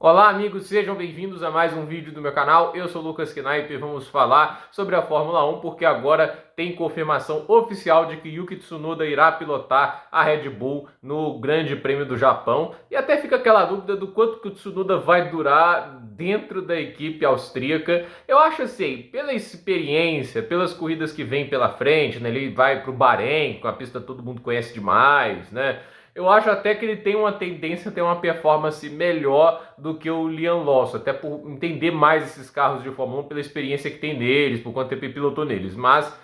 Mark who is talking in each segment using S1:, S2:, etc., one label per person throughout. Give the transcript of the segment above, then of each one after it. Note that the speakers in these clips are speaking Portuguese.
S1: Olá amigos, sejam bem-vindos a mais um vídeo do meu canal. Eu sou o Lucas Knaip e vamos falar sobre a Fórmula 1 porque agora tem confirmação oficial de que Yuki Tsunoda irá pilotar a Red Bull no Grande Prêmio do Japão. E até fica aquela dúvida do quanto que o Tsunoda vai durar dentro da equipe austríaca. Eu acho assim, pela experiência, pelas corridas que vem pela frente, né? Ele vai para o Bahrein, com a pista que todo mundo conhece demais, né? Eu acho até que ele tem uma tendência a ter uma performance melhor do que o Liam Lawson, até por entender mais esses carros de Fórmula 1 pela experiência que tem neles, por quanto tempo ele pilotou neles. Mas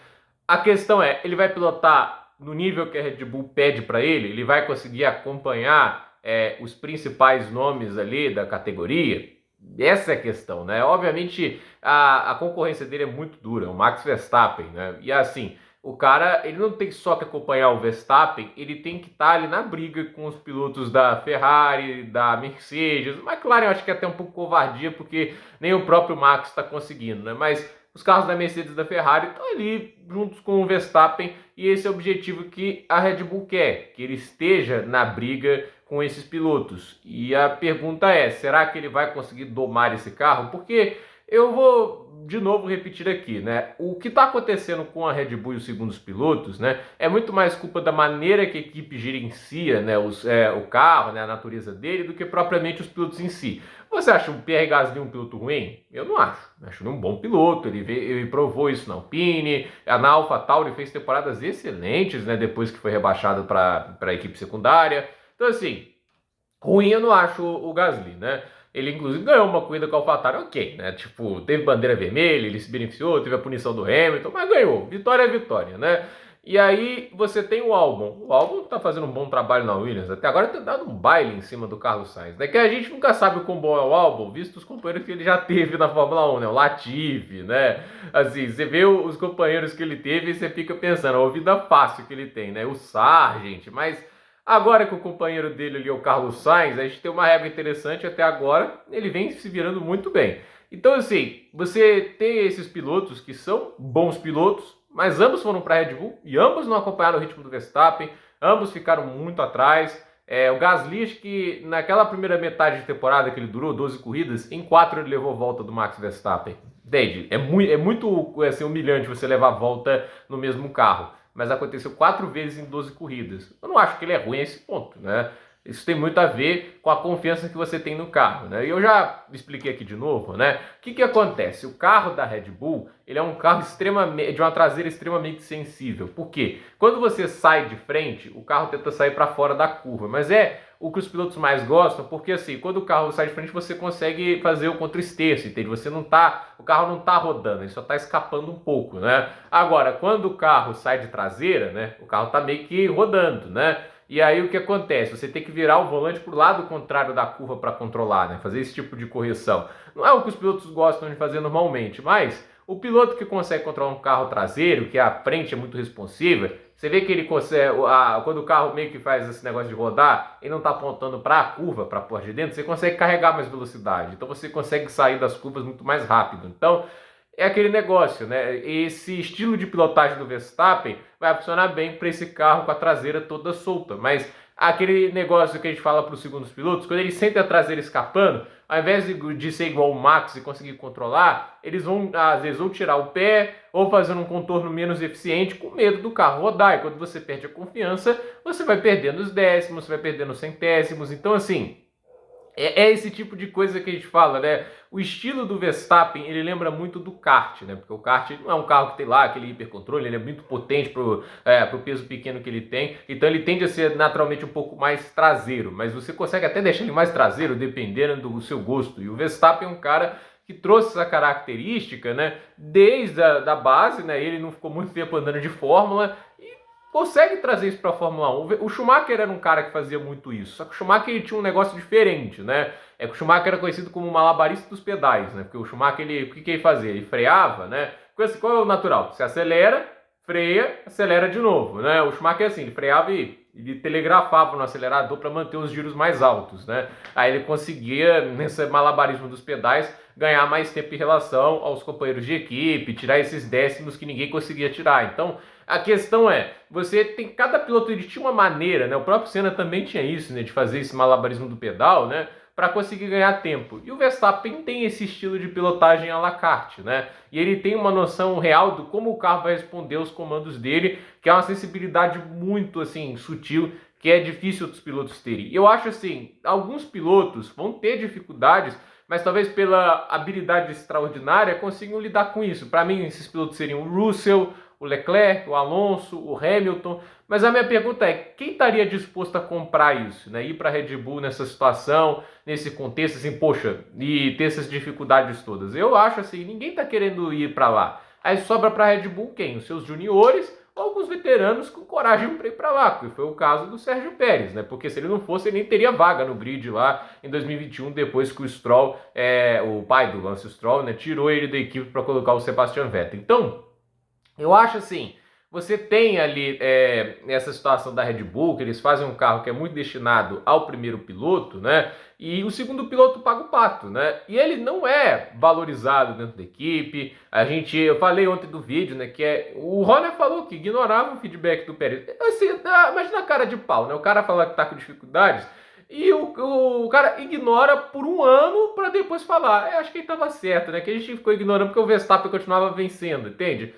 S1: a questão é, ele vai pilotar no nível que a Red Bull pede para ele? Ele vai conseguir acompanhar os principais nomes ali da categoria? Essa é a questão, né? Obviamente a concorrência dele é muito dura, o Max Verstappen, né? E assim, o cara, ele não tem só que acompanhar o Verstappen, ele tem que estar ali na briga com os pilotos da Ferrari, da Mercedes. O McLaren eu acho que é até um pouco covardia, porque nem o próprio Max está conseguindo, né? Mas os carros da Mercedes e da Ferrari estão ali juntos com o Verstappen e esse é o objetivo que a Red Bull quer, que ele esteja na briga com esses pilotos. E a pergunta é, será que ele vai conseguir domar esse carro? Porque eu vou de novo repetir aqui, né? O que está acontecendo com a Red Bull e os segundos pilotos, né? É muito mais culpa da maneira que a equipe gerencia, né? O carro, né? A natureza dele, do que propriamente os pilotos em si. Você acha o Pierre Gasly um piloto ruim? Eu não acho. Acho ele um bom piloto. Ele provou isso na Alpine, na AlphaTauri fez temporadas excelentes, né? Depois que foi rebaixado para a equipe secundária. Então assim, ruim eu não acho o Gasly, né? Ele, inclusive, ganhou uma corrida com a AlphaTauri, ok, né? Tipo, teve bandeira vermelha, ele se beneficiou, teve a punição do Hamilton, mas ganhou. Vitória é vitória, né? E aí você tem o Albon. O Albon tá fazendo um bom trabalho na Williams. Até agora tem dado um baile em cima do Carlos Sainz, né? Que a gente nunca sabe o quão bom é o Albon, visto os companheiros que ele já teve na Fórmula 1, né? O Latifi, né? Assim, você vê os companheiros que ele teve e você fica pensando, a vida fácil que ele tem, né? O Sargent, mas agora que o companheiro dele ali é o Carlos Sainz, a gente tem uma regra interessante até agora, ele vem se virando muito bem. Então assim, você tem esses pilotos que são bons pilotos, mas ambos foram para a Red Bull e ambos não acompanharam o ritmo do Verstappen, ambos ficaram muito atrás. O Gasly, acho que naquela primeira metade de temporada que ele durou, 12 corridas, em 4 ele levou volta do Max Verstappen. Entende? É muito assim, humilhante você levar volta no mesmo carro, mas aconteceu 4 vezes em 12 corridas. Eu não acho que ele é ruim a esse ponto, né? Isso tem muito a ver com a confiança que você tem no carro, né? E eu já expliquei aqui de novo, né? O que acontece? O carro da Red Bull, ele é um carro de uma traseira extremamente sensível. Por quê? Quando você sai de frente, o carro tenta sair para fora da curva, mas é o que os pilotos mais gostam, porque assim, quando o carro sai de frente, você consegue fazer o contra-esterço, entende? O carro não tá rodando, ele só tá escapando um pouco, né? Agora, quando o carro sai de traseira, né? O carro tá meio que rodando, né? E aí o que acontece? Você tem que virar o volante para o lado contrário da curva para controlar, né? Fazer esse tipo de correção. Não é o que os pilotos gostam de fazer normalmente, mas o piloto que consegue controlar um carro traseiro, que a frente é muito responsiva, você vê que ele consegue, quando o carro meio que faz esse negócio de rodar, ele não está apontando para a curva, para a porta de dentro, você consegue carregar mais velocidade. Então você consegue sair das curvas muito mais rápido. Então é aquele negócio, né? Esse estilo de pilotagem do Verstappen vai funcionar bem para esse carro com a traseira toda solta. Mas aquele negócio que a gente fala para os segundos pilotos, quando eles sentem a traseira escapando, ao invés de ser igual o Max e conseguir controlar, eles vão, às vezes, ou tirar o pé ou fazer um contorno menos eficiente com medo do carro rodar. E quando você perde a confiança, você vai perdendo os décimos, você vai perdendo os centésimos. Então, assim, é esse tipo de coisa que a gente fala, né? O estilo do Verstappen, ele lembra muito do kart, né? Porque o kart não é um carro que tem lá aquele hipercontrole, ele é muito potente pro peso pequeno que ele tem. Então ele tende a ser naturalmente um pouco mais traseiro, mas você consegue até deixar ele mais traseiro dependendo do seu gosto. E o Verstappen é um cara que trouxe essa característica, né? Desde a base, né? Ele não ficou muito tempo andando de Fórmula e consegue trazer isso para a Fórmula 1. O Schumacher era um cara que fazia muito isso, só que o Schumacher ele tinha um negócio diferente, né? É que o Schumacher era conhecido como o malabarista dos pedais, né? Porque o Schumacher, o que ele fazia? Ele freava, né? Qual é o natural? Você acelera, freia, acelera de novo, né? O Schumacher assim, ele freava e ele telegrafava no acelerador para manter os giros mais altos, né? Aí ele conseguia, nesse malabarismo dos pedais, ganhar mais tempo em relação aos companheiros de equipe, tirar esses décimos que ninguém conseguia tirar. Então, a questão é, você tem, cada piloto ele tinha uma maneira, né? O próprio Senna também tinha isso, né? De fazer esse malabarismo do pedal, né? para conseguir ganhar tempo. E o Verstappen tem esse estilo de pilotagem à la carte, né? E ele tem uma noção real de como o carro vai responder aos comandos dele, que é uma sensibilidade muito, assim, sutil, que é difícil outros pilotos terem. Eu acho, assim, alguns pilotos vão ter dificuldades, mas talvez pela habilidade extraordinária consigam lidar com isso. Para mim, esses pilotos seriam o Russell, o Leclerc, o Alonso, o Hamilton. Mas a minha pergunta é, quem estaria disposto a comprar isso, né? Ir para a Red Bull nessa situação, nesse contexto, assim, poxa, e ter essas dificuldades todas? Eu acho assim, ninguém está querendo ir para lá. Aí sobra para a Red Bull quem? Os seus juniores ou alguns veteranos com coragem para ir para lá, que foi o caso do Sérgio Pérez, né? Porque se ele não fosse, ele nem teria vaga no grid lá em 2021, depois que o Stroll, o pai do Lance Stroll, né, tirou ele da equipe para colocar o Sebastian Vettel. Então, eu acho assim, você tem ali essa situação da Red Bull, que eles fazem um carro que é muito destinado ao primeiro piloto, né? E o segundo piloto paga o pato, né? E ele não é valorizado dentro da equipe. Eu falei ontem do vídeo, né? O Horner falou que ignorava o feedback do Pérez. Assim, imagina a cara de pau, né? O cara fala que tá com dificuldades e o cara ignora por um ano para depois falar. Eu acho que ele tava certo, né? Que a gente ficou ignorando porque o Verstappen continuava vencendo, entende?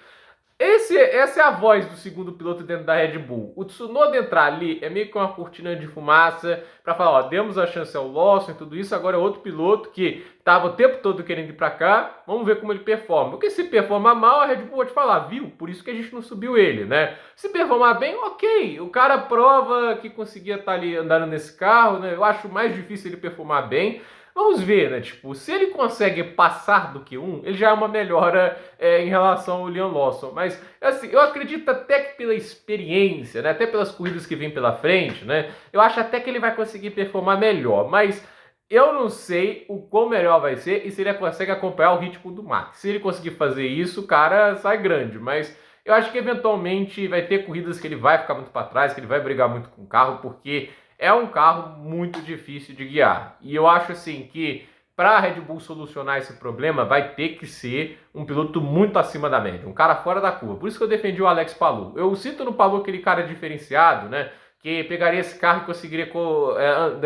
S1: Essa é a voz do segundo piloto dentro da Red Bull. O Tsunoda entrar ali é meio que uma cortina de fumaça para falar, ó, demos a chance ao Lawson e tudo isso, agora é outro piloto que estava o tempo todo querendo ir para cá, vamos ver como ele performa. Porque se performar mal, a Red Bull vai te falar, viu? Por isso que a gente não subiu ele, né? Se performar bem, ok, o cara prova que conseguia estar ali andando nesse carro, né? Eu acho mais difícil ele performar bem. Vamos ver, né? Tipo, se ele consegue passar do Q1, ele já é uma melhora em relação ao Liam Lawson. Mas, assim, eu acredito até que pela experiência, né? Até pelas corridas que vem pela frente, né? Eu acho até que ele vai conseguir performar melhor. Mas eu não sei o quão melhor vai ser e se ele consegue acompanhar o ritmo do Max. Se ele conseguir fazer isso, o cara sai grande. Mas eu acho que eventualmente vai ter corridas que ele vai ficar muito para trás, que ele vai brigar muito com o carro, porque é um carro muito difícil de guiar. E eu acho assim que para a Red Bull solucionar esse problema vai ter que ser um piloto muito acima da média, um cara fora da curva. Por isso que eu defendi o Alex Palou. Eu sinto no Palou aquele cara diferenciado, né? Que pegaria esse carro e conseguiria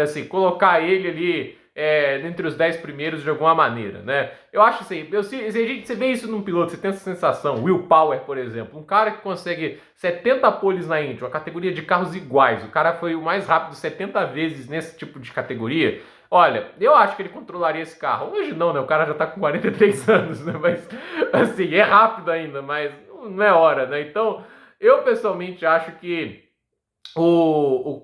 S1: assim, colocar ele ali entre os 10 primeiros de alguma maneira, né? Eu acho assim, você vê isso num piloto, você tem essa sensação, Will Power, por exemplo, um cara que consegue 70 poles na Indy, uma categoria de carros iguais, o cara foi o mais rápido 70 vezes nesse tipo de categoria. Olha, eu acho que ele controlaria esse carro. Hoje não, né? O cara já tá com 43 anos, né? Mas, assim, é rápido ainda, mas não é hora, né? Então, eu pessoalmente acho que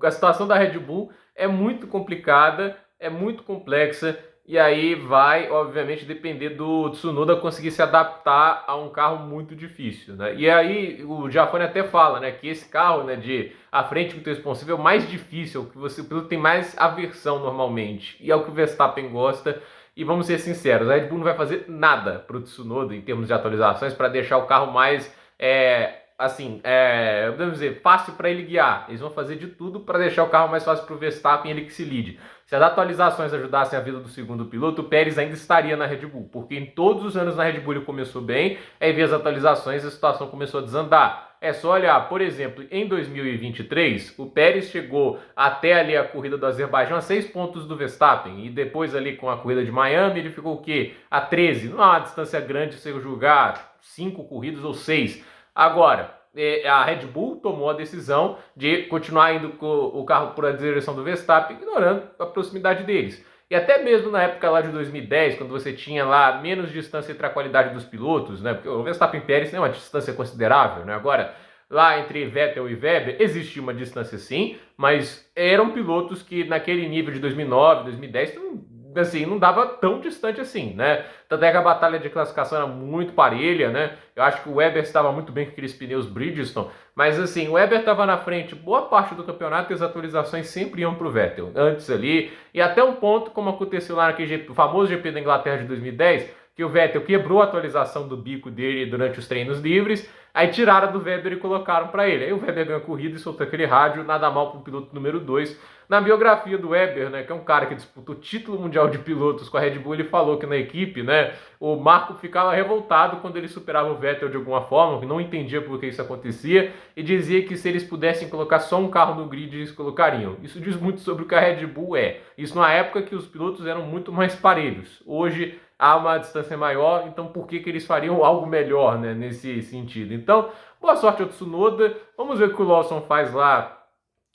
S1: a situação da Red Bull é muito complicada, é muito complexa, e aí vai, obviamente, depender do Tsunoda conseguir se adaptar a um carro muito difícil, né? E aí o Giafone até fala, né, que esse carro, né, de à frente muito responsivo é o mais difícil, que o piloto tem mais aversão normalmente, e é o que o Verstappen gosta. E vamos ser sinceros, a Red Bull não vai fazer nada para o Tsunoda em termos de atualizações para deixar o carro mais podemos dizer, fácil para ele guiar. Eles vão fazer de tudo para deixar o carro mais fácil para o Verstappen, ele que se lide. Se as atualizações ajudassem a vida do segundo piloto, o Pérez ainda estaria na Red Bull, porque em todos os anos na Red Bull ele começou bem, aí veio as atualizações e a situação começou a desandar. É só olhar, por exemplo, em 2023, o Pérez chegou até ali a corrida do Azerbaijão a 6 pontos do Verstappen, e depois ali com a corrida de Miami ele ficou o quê? A 13. Não é uma distância grande se eu julgar 5 corridas ou 6. Agora, a Red Bull tomou a decisão de continuar indo com o carro por a direção do Verstappen, ignorando a proximidade deles. E até mesmo na época lá de 2010, quando você tinha lá menos distância entre a qualidade dos pilotos, né? Porque o Verstappen e Pérez tem uma distância considerável, né? Agora, lá entre Vettel e Weber, existia uma distância sim, mas eram pilotos que naquele nível de 2009, 2010, assim, não dava tão distante assim, né? Tanto é que a batalha de classificação era muito parelha, né? Eu acho que o Weber estava muito bem com aqueles pneus Bridgestone, mas assim, o Weber estava na frente boa parte do campeonato e as atualizações sempre iam para o Vettel, antes ali, e até um ponto, como aconteceu lá naquele famoso GP da Inglaterra de 2010, que o Vettel quebrou a atualização do bico dele durante os treinos livres, aí tiraram do Weber e colocaram para ele. Aí o Weber ganhou a corrida e soltou aquele rádio, nada mal para o piloto número 2 Na biografia do Webber, né, que é um cara que disputou o título mundial de pilotos com a Red Bull, ele falou que na equipe, né, o Marco ficava revoltado quando ele superava o Vettel de alguma forma, que não entendia por que isso acontecia, e dizia que se eles pudessem colocar só um carro no grid, eles colocariam. Isso diz muito sobre o que a Red Bull é. Isso numa época que os pilotos eram muito mais parelhos. Hoje há uma distância maior, então por que eles fariam algo melhor, né, nesse sentido? Então, boa sorte ao Tsunoda. Vamos ver o que o Lawson faz lá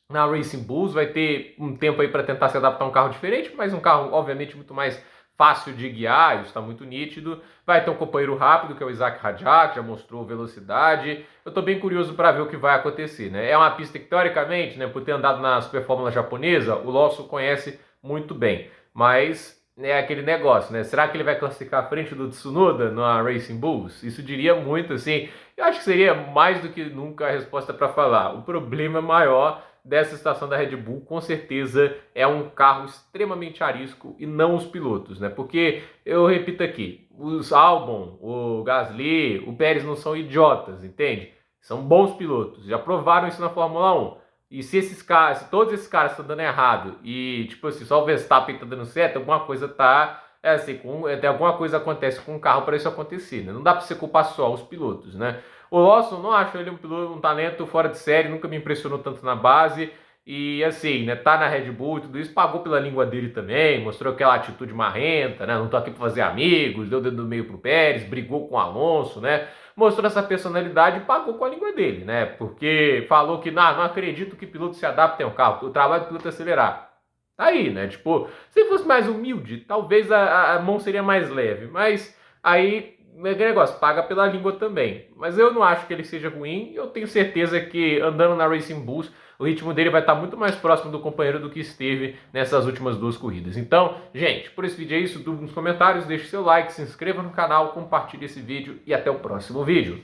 S1: na Racing Bulls. Vai ter um tempo aí para tentar se adaptar a um carro diferente, mas um carro obviamente muito mais fácil de guiar, isso está muito nítido. Vai ter um companheiro rápido, que é o Isaac Hadjar, que já mostrou velocidade. Eu estou bem curioso para ver o que vai acontecer, né? É uma pista que, teoricamente, né, por ter andado na Super Fórmula japonesa, o Lawson conhece muito bem. Mas é aquele negócio, né? Será que ele vai classificar à frente do Tsunoda na Racing Bulls? Isso diria muito, assim. Eu acho que seria mais do que nunca a resposta para falar. O problema maior dessa estação da Red Bull, com certeza, é um carro extremamente arisco e não os pilotos, né? Porque, eu repito aqui, os Albon, o Gasly, o Pérez não são idiotas, entende? São bons pilotos, já provaram isso na Fórmula 1. E se esses caras, se todos esses caras estão dando errado e, tipo assim, só o Verstappen está dando certo, alguma coisa tá, alguma coisa acontece com o carro para isso acontecer, né? Não dá para você culpar só os pilotos, né? O Lawson, não acho ele um piloto, um talento fora de série, nunca me impressionou tanto na base. E assim, né, tá na Red Bull e tudo isso, pagou pela língua dele também, mostrou aquela atitude marrenta, né? Não tô aqui pra fazer amigos, deu o dedo no meio pro Pérez, brigou com o Alonso, né? Mostrou essa personalidade e pagou com a língua dele, né? Porque falou que não acredito que piloto se adapte ao carro, o trabalho do piloto é acelerar. Tá aí, né? Tipo, se ele fosse mais humilde, talvez a mão seria mais leve, mas aí é aquele negócio, paga pela língua também. Mas eu não acho que ele seja ruim. Eu tenho certeza que andando na Racing Bulls, o ritmo dele vai estar muito mais próximo do companheiro do que esteve nessas últimas duas corridas. Então, gente, por esse vídeo é isso. Dúvida nos comentários, deixe seu like, se inscreva no canal, compartilhe esse vídeo e até o próximo vídeo.